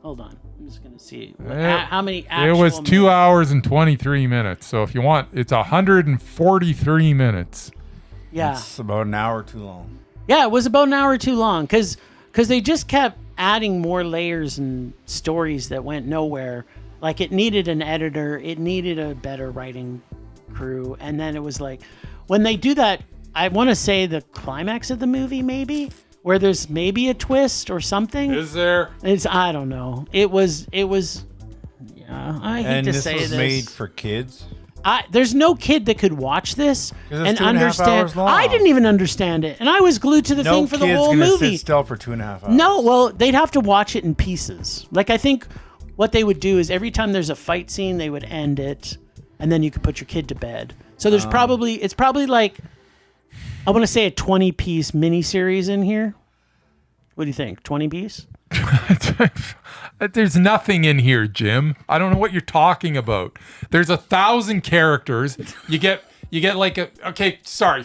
Hold on, I'm just gonna see how many. It was 2 hours and 23 minutes. So if you want, it's 143 minutes. Yeah, it's about an hour too long. Yeah, it was about an hour too long because they just kept adding more layers and stories that went nowhere. Like, it needed an editor, it needed a better writing crew, and then it was like, when they do that, I want to say the climax of the movie, maybe, where there's maybe a twist or something. Is there? I don't know. It was. Yeah, I hate to say this. And this was made for kids. There's no kid that could watch this and 2.5 understand. hours long. I didn't even understand it, and I was glued to the thing for the whole No kid's movie. gonna sit still for 2.5 hours. No, well, they'd have to watch it in pieces. Like, I think what they would do is every time there's a fight scene, they would end it, and then you could put your kid to bed. So there's it's probably like, I want to say a 20-piece miniseries in here. What do you think? 20-piece? There's nothing in here, Jim. I don't know what you're talking about. There's 1,000 characters. You get like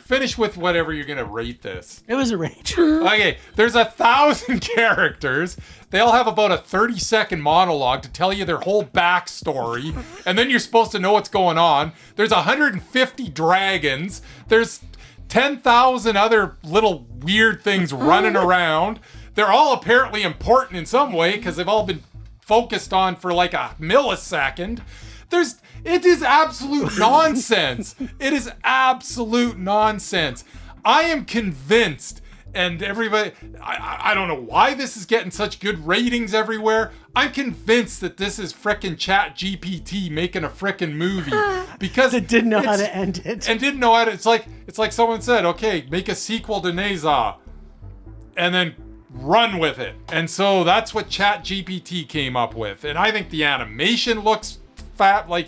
finish with whatever you're gonna rate this. It was a rage. Okay, there's 1,000 characters. They all have about a 30-second monologue to tell you their whole backstory, and then you're supposed to know what's going on. There's 150 dragons. There's 10,000 other little weird things running around. They're all apparently important in some way because they've all been focused on for like a millisecond. It is absolute nonsense. It is absolute nonsense. I am convinced, and everybody, I don't know why this is getting such good ratings everywhere. I'm convinced that this is frickin' Chat GPT making a frickin' movie because it didn't know how to end it. And didn't know how to. It's like someone said, okay, make a sequel to Neza, and then run with it. And so that's what Chat GPT came up with. And I think the animation looks fat. Like,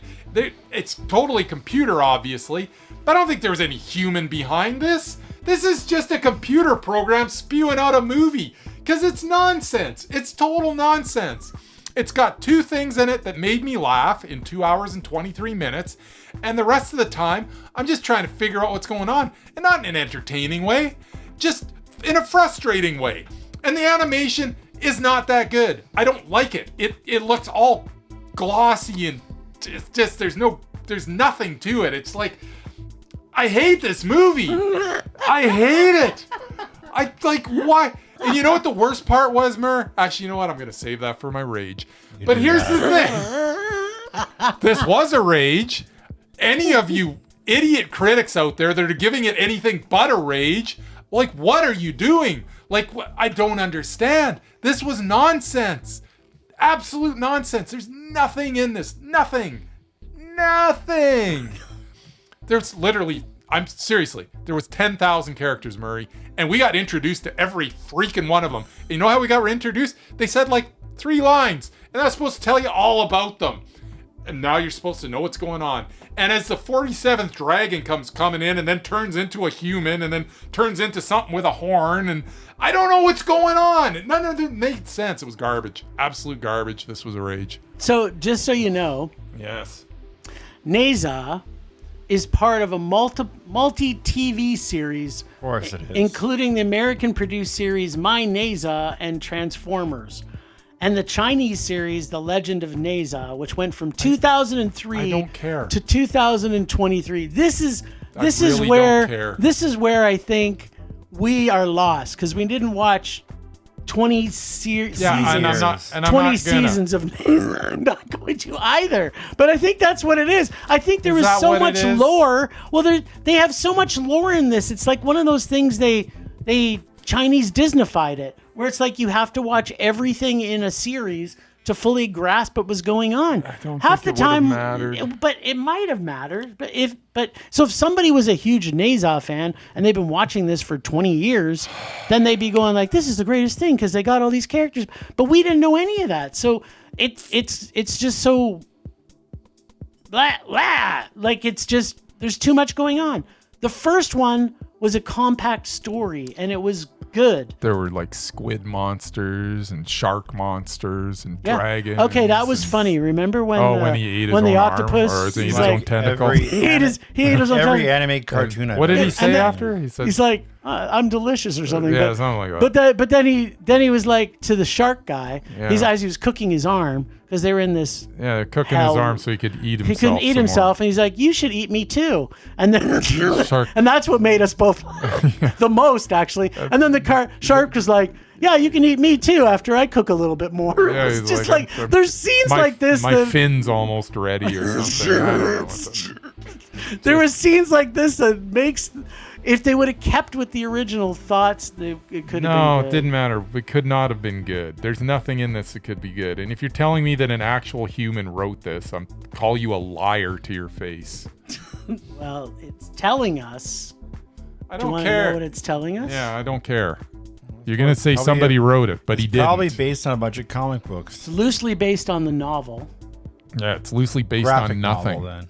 it's totally computer, obviously, but I don't think there was any human behind this. This is just a computer program spewing out a movie because it's nonsense. It's total nonsense. It's got 2 things in it that made me laugh in 2 hours and 23 minutes. And the rest of the time, I'm just trying to figure out what's going on, and not in an entertaining way, just in a frustrating way. And the animation is not that good. I don't like it. It looks all glossy and it's just there's nothing to it. It's like, I hate this movie. I hate it. I like, why? And you know what the worst part was, Mur? Actually, you know what? I'm going to save that for my rage. But here's the thing. This was a rage. Any of you idiot critics out there that are giving it anything but a rage, like, what are you doing? Like, I don't understand. This was nonsense. Absolute nonsense. There's nothing in this. Nothing. There's literally, seriously, there was 10,000 characters, Murray, and we got introduced to every freaking one of them. And you know how we got introduced? They said like 3 lines, and I was supposed to tell you all about them. And now you're supposed to know what's going on. And as the 47th dragon comes coming in and then turns into a human and then turns into something with a horn, and I don't know what's going on. None of it made sense. It was garbage. Absolute garbage. This was a rage. So, just so you know, Yes. Neza is part of a multi-TV series, Of course it is. including the American-produced series My Neza and Transformers, and the Chinese series The Legend of Neza, which went from 2003 I don't care. to 2023. This is really where don't care. this is where I think we are lost, because we didn't watch 20 seasons. And I'm not 20 gonna. seasons of Neza. I'm not going to either. But I think that's what it is. I think there Is is that so what it much is? lore. Well, they have so much lore in this. It's like one of those things they Chinese Disneyfied it, where it's like you have to watch everything in a series to fully grasp what was going on. I don't Half think the it would've time, mattered. but it might have mattered. So if somebody was a huge Neza fan and they've been watching this for 20 years, then they'd be going like, "This is the greatest thing because they got all these characters." But we didn't know any of that, so it's just so blah, blah. Like it's just there's too much going on. The first one was a compact story and it was good. There were like squid monsters and shark monsters and dragons. Okay, that was and- funny. Remember when when he ate his when own the arm, octopus or he ate he's his own like, tentacle. he ate his own Every tentacle. anime cartoon. What did he I've say And then- after? He said, He's like, I'm delicious or something. yeah, but, something like that. but then he was like to the shark guy. Yeah. He's as he was cooking his arm because they were in this. Yeah, cooking hell. his arm so he could eat himself. He couldn't eat some himself, and he's like, "You should eat me too." And then, Shark. and that's what made us both laugh the most, actually. And then the shark was like, "Yeah, you can eat me too after I cook a little bit more." Yeah, It's he's just like, like there's scenes My, like this. my that, fin's almost ready or something. I don't know what the- there were scenes like this that makes. If they would have kept with the original thoughts, it could have No, been it good. didn't matter. It could not have been good. There's nothing in this that could be good. And if you're telling me that an actual human wrote this, I'm call you a liar to your face. Well, it's telling us. I Do you don't want to know care. what it's telling us? Yeah, I don't care. You're gonna say Probably somebody wrote it, but he didn't. Probably based on a bunch of comic books. It's loosely based on the novel. Yeah, it's loosely based Graphic on nothing. novel, then.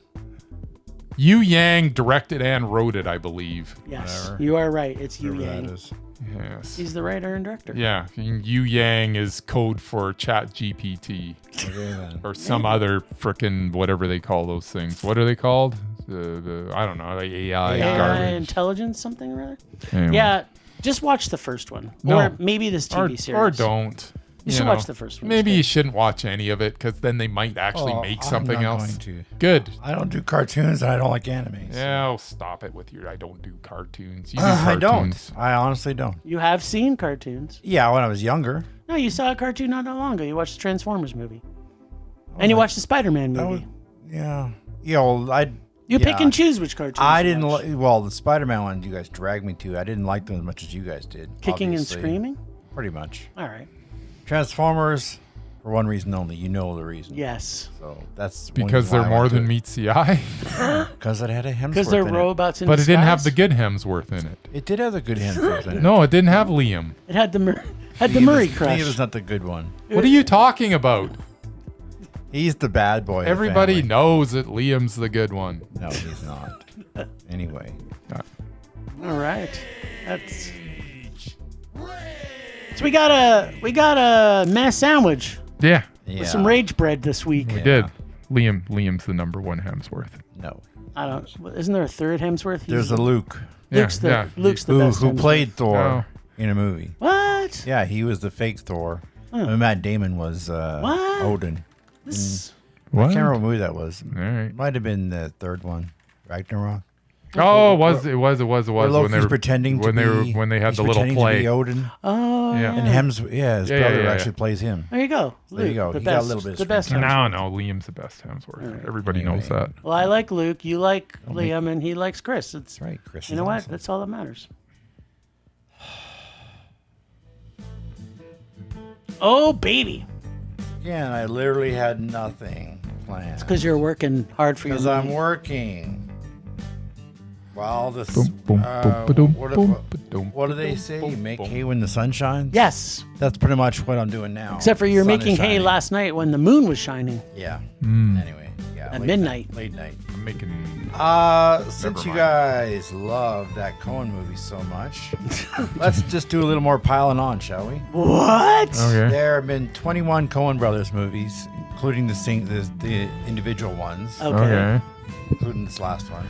Yu Yang directed and wrote it, I believe. Yes, Whatever. you are right. It's Yu Whatever that Yang. is. Yes. He's the writer and director. Yeah, Yu Yang is code for Chat GPT Okay, then. or some other frickin' whatever they call those things. What are they called? The I don't know, like AI AI. garbage. Intelligence, something or other. Anyway. Yeah, just watch the first one, No. or maybe this TV series. Or don't. You should watch the first one. Maybe It's you shouldn't watch any of it because then they might actually Oh, make I'm something not else. going to. Good. I don't do cartoons and I don't like animes. Yeah, stop it with your I don't do cartoons. You do I cartoons. don't. I honestly don't. You have seen cartoons. Yeah, when I was younger. No, you saw a cartoon not that long ago. You watched the Transformers movie, and you watched the Spider-Man That movie. was, yeah. Yeah, well, You pick and choose which cartoons. I you didn't watch. like, well, the Spider-Man one you guys dragged me to. I didn't like them as much as you guys did. Kicking and obviously. screaming. Pretty much. All right. Transformers, for one reason only. You know the reason. Yes. So that's Because they're more than meets the eye. Because it had a Hemsworth Because they're in it. robots in But it didn't have disguise. the good Hemsworth in it. It did have the good Hemsworth in it. No, it didn't have Liam. It had the He Murray was- crush. He was not the good one. What are you talking about? He's the bad boy. of the Everybody family. knows that Liam's the good one. No, he's not. Anyway. All right. That's. So we got a mass sandwich Yeah, Yeah. with some rage bread this week. we did. Liam's the number one Hemsworth. No. I don't. Isn't there a third Hemsworth? There's a Luke Luke's the yeah. Luke's the who best. Hemsworth. played Thor Oh. in a movie. What? Yeah, he was the fake Thor. And Matt Damon was What? Odin. This. I What? can't remember what movie that was. All right. Might have been the third one, Ragnarok. Oh, it was Where when Loki's they were pretending when to they were be, when they had he's the little pretending to play. be Odin, Oh. Yeah. and his brother Yeah. actually plays him. There you go. There you Luke, go. The He best, got a little bit of the best. screen Hemsworth. No, Liam's the best Hemsworth. Right. Everybody Anyway. knows that. Well, I like Luke. You like make- Liam, and he likes Chris. It's That's right, Chris. you is know what? awesome. That's all that matters. Oh baby, Again, I literally had nothing planned because you're working hard for your. because I'm money. working. Well, this. Boom, boom, boom, ba-dum, boom, What ba-dum, do they ba-dum, say? boom, You make boom. hay when the sun shines? Yes. That's pretty much what I'm doing now. Except for you're Sun is making hay shining. last night when the moon was shining Yeah. Mm. Anyway. Yeah. at late midnight. night, late night. I'm making. Since you mind. guys love that Cohen movie so much, let's just do a little more piling on, shall we? What? Okay. There have been 21 Cohen Brothers movies, including the individual ones, Okay. including this last one.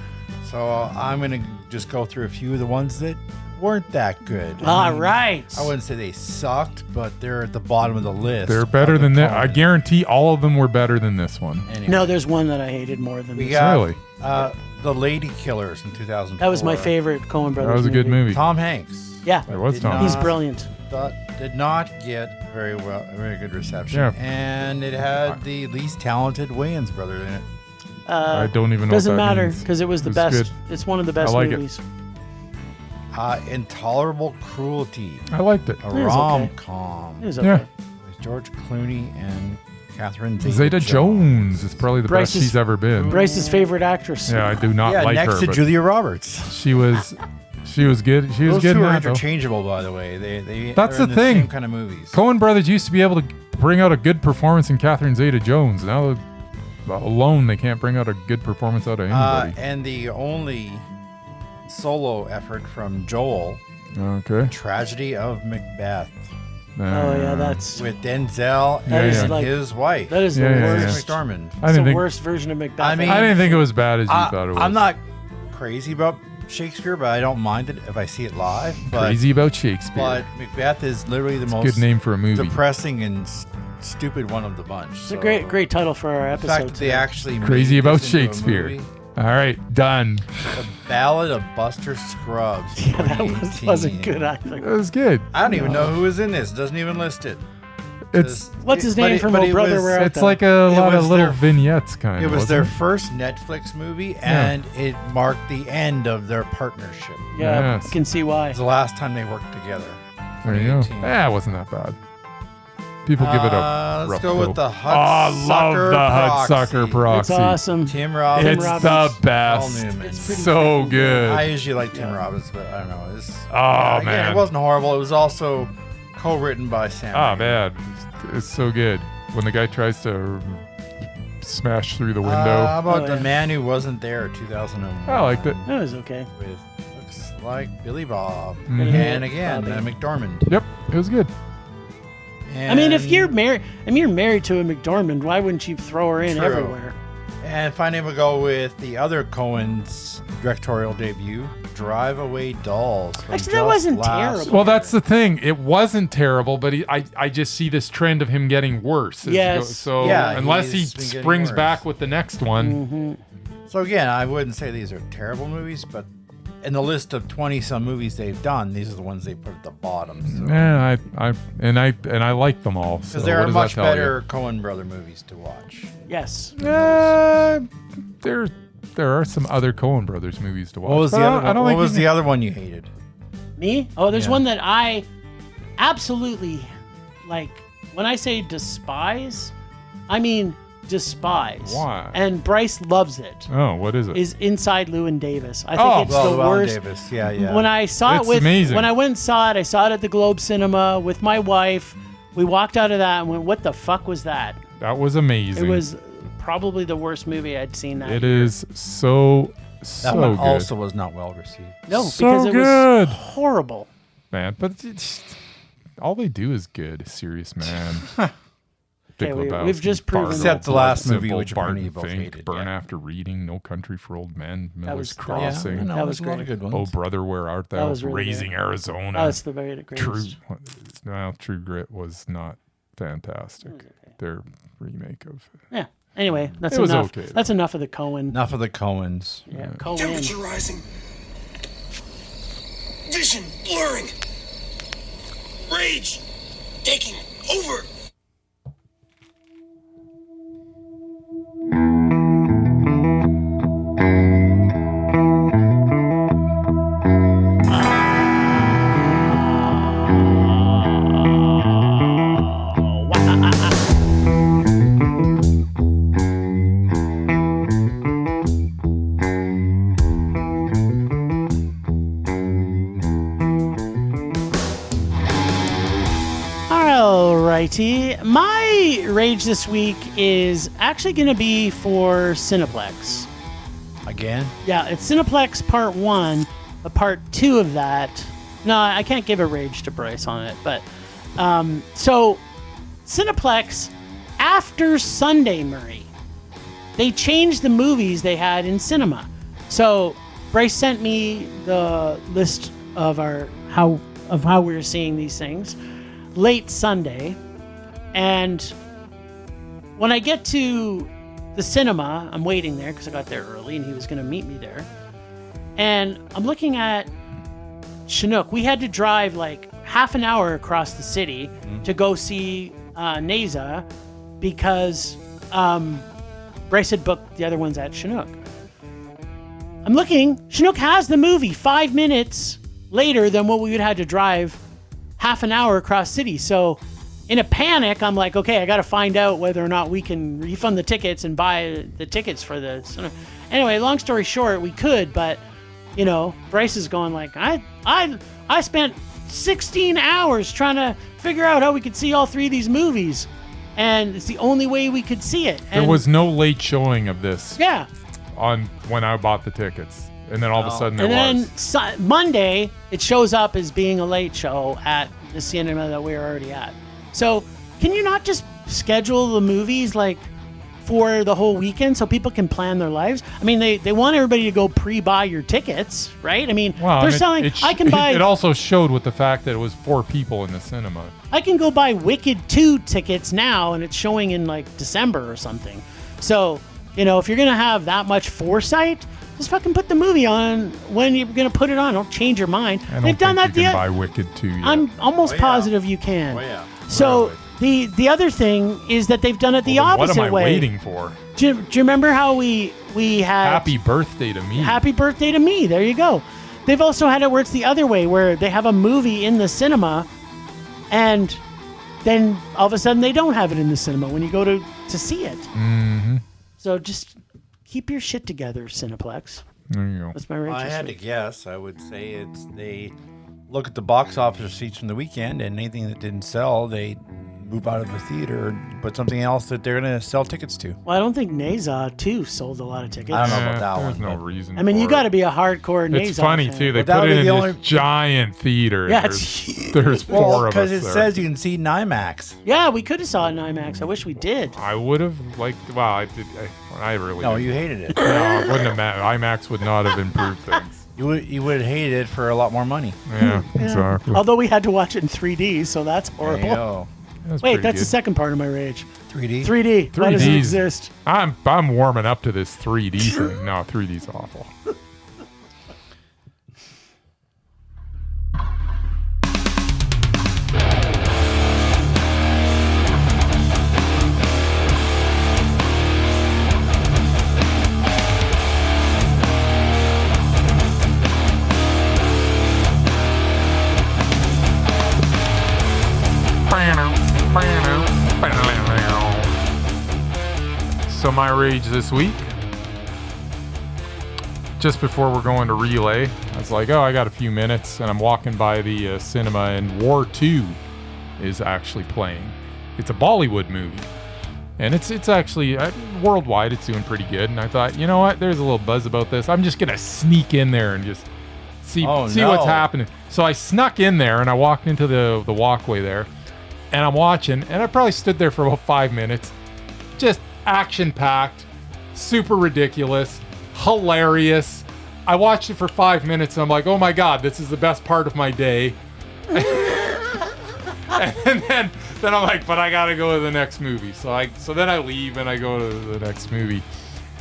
So I'm going to just go through a few of the ones that weren't that good. All right. I wouldn't say they sucked, but they're at the bottom of the list. They're better of the than that. I Coen. guarantee all of them were better than this one. Anyway, No, there's one that I hated more than we this. got Really? The Lady Killers in 2004. That was my favorite Coen Brothers That was a good movie. Tom Hanks. Yeah. It was Did Tom. not- He's brilliant. Did not get very good reception. Yeah. And it had the least talented Wayans brother in it. I don't even know. Doesn't what that matter means. because it was the It's best. good. It's one of the best I like it. movies. Intolerable Cruelty, I liked it. a okay. rom-com It was Yeah. okay. with George Clooney and Catherine Zeta Jones is probably the Bryce's- best she's ever been. Bryce's favorite actress. Yeah, I do not Yeah, like next her. to but Julia Roberts. she was good. She was Those good two in are that, though. interchangeable, by the way. They That's they're in the thing. Same kind of movies. Coen Brothers used to be able to bring out a good performance in Catherine Zeta-Jones. Now alone, they can't bring out a good performance out of anybody. And the only solo effort from Joel, Okay. Tragedy of Macbeth, Oh yeah, that's with Denzel That is and like- his wife, that is Yeah, the yeah, Chris yeah. worst. McDormand. I It's didn't the think worst version of Macbeth. I mean- I didn't think it was bad as you thought it was. I'm not crazy about Shakespeare, but I don't mind it if I see it live. But, crazy about Shakespeare. but Macbeth is literally the It's a most good name for a movie. depressing and stupid one of the bunch. It's a great title for our The episode. fact that they today. actually Crazy made about this into a Shakespeare. movie. All right, done. The Ballad of Buster Scruggs. Yeah, that 2018. wasn't good either. That was good. I don't even know who was in this. Doesn't even list it. It's What's his But name it- from but Oh it Brother was- Where Art it's Thou? like a lot of was little their- vignettes, kind It of. was their wasn't first Netflix movie, and it marked the end of their partnership. Yeah, Yes. I can see why. It was the last time they worked together. There you go. 2018. Yeah, it wasn't that bad. People give it a Let's rough go with go. the Oh, Hut I love Sucker the Hut Proxy. Sucker Proxy. It's awesome. Tim Robbins. It's Robbins. the Paul best. Newman. It's pretty So freaking good. I usually like Tim Robbins, but I don't know. Oh, again, man. it wasn't horrible. It was also co-written by Sam. Oh Raimi. man, it's so good. When the guy tries to smash through the window. How about Oh, The yeah. Man Who Wasn't There, 2001? I liked it. That was okay. With looks like Billy Bob, Mhm. and again Bobby. McDormand. Yep, it was good. I mean, if And- you're married, you're married to a McDormand, why wouldn't you throw her in True. everywhere? And finally, we'll go with the other Coen's directorial debut, Drive Away Dolls. from Actually, that just wasn't last terrible. Well, that's the thing. It wasn't terrible, but I just see this trend of him getting worse. as he Yes. goes. So Yeah, unless he he's been getting springs worse. back with the next one, Mm-hmm. So again, I wouldn't say these are terrible movies, but in the list of 20-some movies they've done, these are the ones they put at the bottom. So. yeah, I like them all. So Because there what are does that much tell you? better Coen brother movies to watch. Yes. There are some other Coen Brothers movies to watch. What was but the I other don't- I one? don't What think was you the other one you hated? Me? Oh, there's Yeah. one that I absolutely like. When I say despise, I mean despise. Why? And Bryce loves it. can- Oh, what is it? Is Inside Llewyn Davis. I think Oh. it's Well, the Llewyn worst. Davis. Yeah, yeah. When I saw It's it with amazing. when I went and saw it, I saw it at the Globe Cinema with my wife. We walked out of that and went, "What the fuck was that?" That was amazing. It was probably the worst movie I'd seen that It year. is so that one good. also was not well received. No, so because it good. was horrible. Man, but all they do is good. Serious Man. Big Okay, Lebowski, we've just proven Fargo, Except the last Blood movie, Simple, which apparently you Barton both Fink, hated, Burn yeah. After Reading, No Country for Old Men, Miller's was- Crossing, Yeah, no, That there's was a lot of great. good Oh ones. Brother, Where Art That Thou? was really Raising good. Arizona. That's the very greatest. True Grit was not fantastic. Their remake of Yeah. Anyway, that's It was enough. okay, though. That's enough of the Cohen. Enough of the Coens. Yeah, Cohen. Temperature rising. Vision blurring. Rage taking over. JT. My rage this week is actually going to be for Cineplex. Again? Yeah, it's Cineplex Part 1, but Part 2 of that. No, I can't give a rage to Bryce on it, but so Cineplex, after Sunday, Murray, they changed the movies they had in cinema. So Bryce sent me the list of how we were seeing these things late Sunday, and when I get to the cinema, I'm waiting there because I got there early and he was going to meet me there, and I'm looking at Chinook. We had to drive like half an hour across the city to go see Neza because Bryce had booked the other ones at Chinook. I'm looking, Chinook has the movie 5 minutes later than what we would have had to drive half an hour across city. So in a panic, I'm like, okay, I got to find out whether or not we can refund the tickets and buy the tickets for this. Anyway, long story short, we could, but you know, Bryce is going like, I spent 16 hours trying to figure out how we could see all 3 of these movies, and it's the only way we could see it. And There was no late showing of this yeah. on when I bought the tickets. And then all of a sudden there And was. then Monday, it shows up as being a late show at the cinema that we were already at. So can you not just schedule the movies like for the whole weekend so people can plan their lives? I mean, they want everybody to go pre-buy your tickets, right? I mean, Well, they're and selling. I can buy. It also showed with the fact that it was 4 people in the cinema. I can go buy Wicked 2 tickets now, and it's showing in like December or something. So you know, if you're gonna have that much foresight, just fucking put the movie on when you're gonna put it on. Don't change your mind. I don't They've done think that. you can buy Wicked 2 yet. I'm almost Oh, yeah. positive you can. Oh, yeah. So the other thing is that they've done it the Well, then opposite what am I way. waiting for? Do you remember how we had Happy birthday to me. Happy Birthday to Me? There you go. They've also had it where it's the other way, where they have a movie in the cinema, and then all of a sudden they don't have it in the cinema when you go to see it. Mm-hmm. So just keep your shit together, Cineplex. There you go. That's my rage. I this had to week. guess. I would say it's they look at the box office receipts from the weekend, and anything that didn't sell, they move out of the theater and put something else that they're going to sell tickets to. Well, I don't think Neza too sold a lot of tickets. I don't know about that There's one, no but- reason. I mean, you for got to it. be a hardcore Neza. It's funny fan. too. They But that put would it be in the this only- giant theater. Yeah, there's 4 of us because it there. says you can see NIMAX. Yeah, we could have saw it in IMAX. I wish we did. I would have liked. Well, I did. I really. No, didn't. you hated it. No, it wouldn't have mattered. IMAX would not have improved things. You would have hated it for a lot more money. Yeah, exactly. Although we had to watch it in 3D, so that's There you horrible. go. That's Wait, pretty that's the good. second part of my rage. 3D. 3D. Why does it 3Ds. exist? I'm warming up to this 3D thing. No, 3D's awful. So my rage this week, just before we're going to relay, I was like, oh, I got a few minutes, and I'm walking by the cinema, and War 2 is actually playing. It's a Bollywood movie, and it's actually worldwide. It's doing pretty good, and I thought, you know what? There's a little buzz about this. I'm just gonna sneak in there and just see Oh, see no. what's happening. So I snuck in there, and I walked into the walkway there, and I'm watching, and I probably stood there for about 5 minutes, just action-packed, super ridiculous, hilarious. I watched it for 5 minutes and I'm like, oh my God, this is the best part of my day. And then I'm like, but I gotta go to the next movie. So then I leave and I go to the next movie.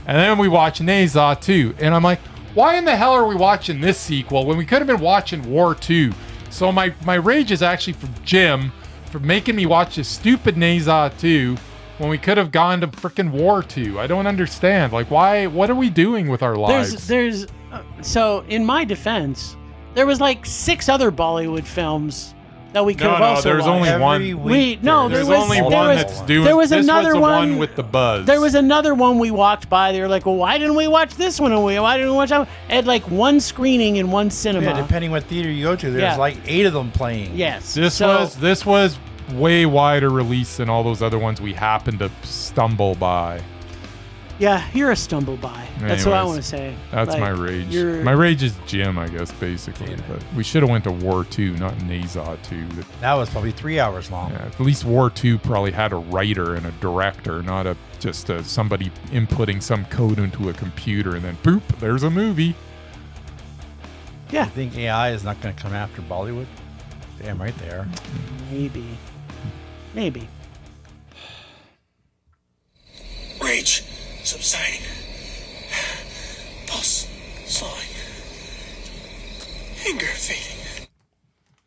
And then we watch Neza 2. And I'm like, why in the hell are we watching this sequel when we could have been watching War 2? So my rage is actually from Jim for making me watch this stupid Neza 2 when we could have gone to freaking War 2. I don't understand. Like, why? What are we doing with our lives? So in my defense, there was like 6 other Bollywood films that we could have also there's watched. only Every one. week no, There's there was- only there one was- that's doing. there was this another the one- one with the buzz. There was another one we walked by. They were like, well, why didn't we watch this one? And why didn't we watch that one? It had like one screening in one cinema. Yeah, depending what theater you go to, there's Yeah. like 8 of them playing. Yes. This was way wider release than all those other ones we happened to stumble by. Yeah, you're a stumble by. That's what I Anyways, want to say. That's Like, my rage. you're- My rage is Jim, I guess, basically. But we should have went to War 2, not Nazod 2. That was probably 3 hours long. Yeah, at least War 2 probably had a writer and a director, not just somebody inputting some code into a computer and then boop, there's a movie. Yeah, I think AI is not going to come after Bollywood. Damn right they are. maybe. Rage subsiding. Pulse slowing. Anger fading.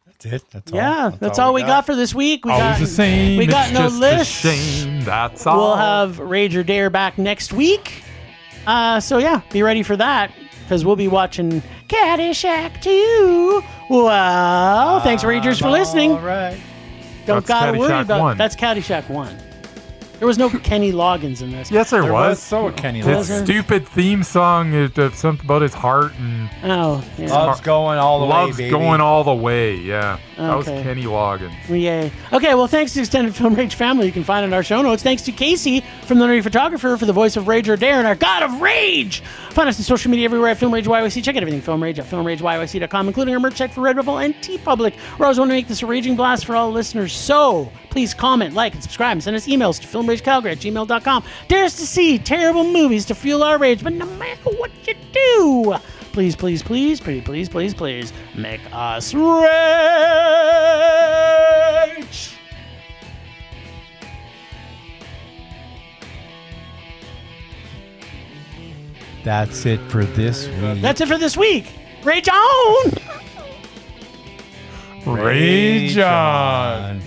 That's it. That's all. Yeah, that's all we got for this week. We Always got the same. We got it's no just list. a shame. That's all. We'll have Rage or Dare back next week. So yeah, be ready for that because we'll be watching Caddyshack 2. Well, thanks Ragers for listening. All right. Don't That's gotta worry Caddyshack about 1. That's Caddyshack 1. There was no Kenny Loggins in this. Yes, There was so Kenny His Loggins. stupid theme song is something about his heart and Oh, yeah. Love's going all the love's way, baby. going all the way. Yeah, that was Okay. Kenny Loggins. Yay. Okay, well, thanks to the Extended Film Rage family. You can find it in our show notes. Thanks to Casey from The Nerdy Photographer for the voice of Rage or Dare and our God of Rage. Find us on social media everywhere at Film Rage YYC. Check out everything Film Rage at filmrageYYC.com, including our merch site for Redbubble and TeePublic. We always want to make this a raging blast for all listeners. So please comment, like, and subscribe, and send us emails to filmragecalgary@gmail.com. Dare us to see terrible movies to fuel our rage, but no matter what you do, please, please, please, pretty please, please, please, make us rage. That's it for this week. That's it for this week. Rage on! Rage on.